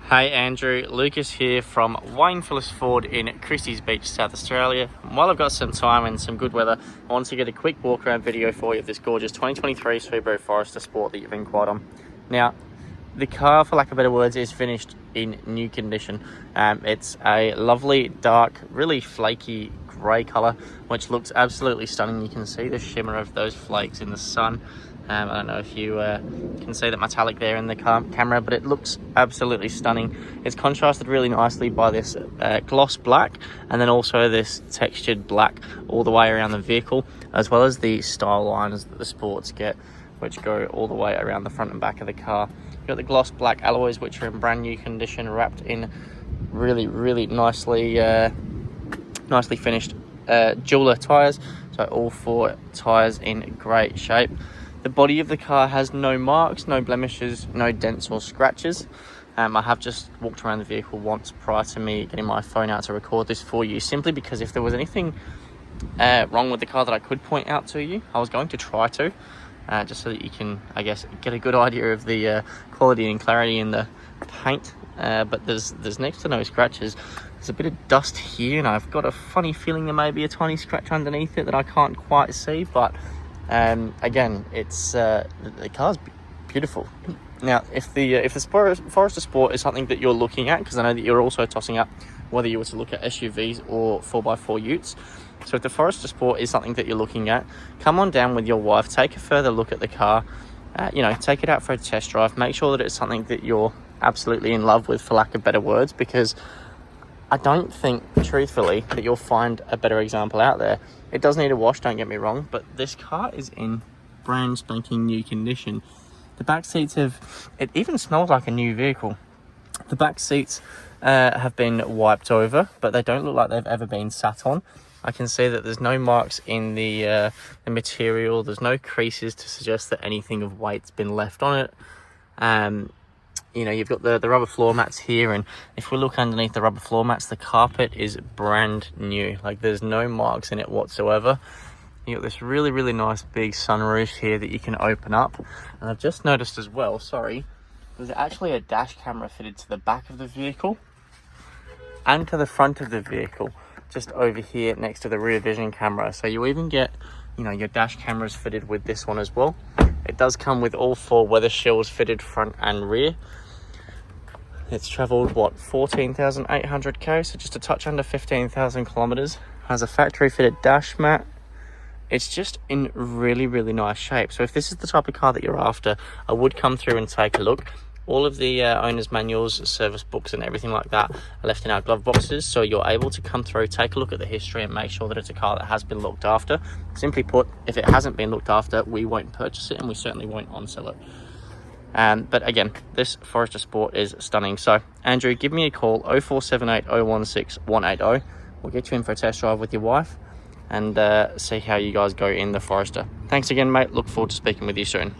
Hey Andrew, Lucas here from Wayne Phillips Ford in Christie's Beach, South Australia. And while I've got some time and some good weather, I want to get a quick walk around video for you of this gorgeous 2023 Subaru Forester Sport that you've inquired on. Now, the car, for lack of better words, is finished in new condition. It's a lovely, dark, really flaky grey colour, which looks absolutely stunning. You can see the shimmer of those flakes in the sun. I don't know if you can see that metallic there in the camera, but it looks absolutely stunning. It's contrasted really nicely by this gloss black, and then also this textured black all the way around the vehicle, as well as the style lines that the Sports get, which go all the way around the front and back of the car. You've got the gloss black alloys, which are in brand new condition, wrapped in really nicely finished jeweler tyres. So all four tyres in great shape. The body of the car has no marks, no blemishes, no dents or scratches. I have just walked around the vehicle once prior to me getting my phone out to record this for you, simply because if there was anything wrong with the car that I could point out to you, I was going to try to, just so that you can, I guess, get a good idea of the quality and clarity in the paint. But there's next to no scratches. There's a bit of dust here, and I've got a funny feeling there may be a tiny scratch underneath it that I can't quite see, but again, it's the car's beautiful. Now, if the Forester Sport is something that you're looking at, because I know that you're also tossing up whether you were to look at SUVs or 4x4 utes. So if the Forester Sport is something that you're looking at, come on down with your wife, take a further look at the car, take it out for a test drive, make sure that it's something that you're absolutely in love with, for lack of better words, because I don't think, truthfully, that you'll find a better example out there. It does need a wash, don't get me wrong, but this car is in brand spanking new condition. The back seats it even smells like a new vehicle. The back seats have been wiped over, but they don't look like they've ever been sat on. I can see that there's no marks in the material. There's no creases to suggest that anything of weight's been left on it. You've got the rubber floor mats here, and if we look underneath the rubber floor mats, the carpet is brand new. Like, there's no marks in it whatsoever. You've got this really nice big sunroof here that you can open up. And I've just noticed as well, there's actually a dash camera fitted to the back of the vehicle and to the front of the vehicle, just over here next to the rear vision camera. So you even get, your dash cameras fitted with this one as well. It does come with all four weather shields fitted front and rear. It's travelled, 14,800 k, so just a touch under 15,000 kilometers. Has a factory fitted dash mat. It's just in really nice shape. So if this is the type of car that you're after, I would come through and take a look. All of the owner's manuals, service books and everything like that are left in our glove boxes, so you're able to come through, take a look at the history and make sure that it's a car that has been looked after. Simply put, if it hasn't been looked after, we won't purchase it, and we certainly won't on-sell it. But again, this Forester Sport is stunning. So Andrew, give me a call, 0478 016 180. We'll get you in for a test drive with your wife and see how you guys go in the Forester. Thanks again, mate. Look forward to speaking with you soon.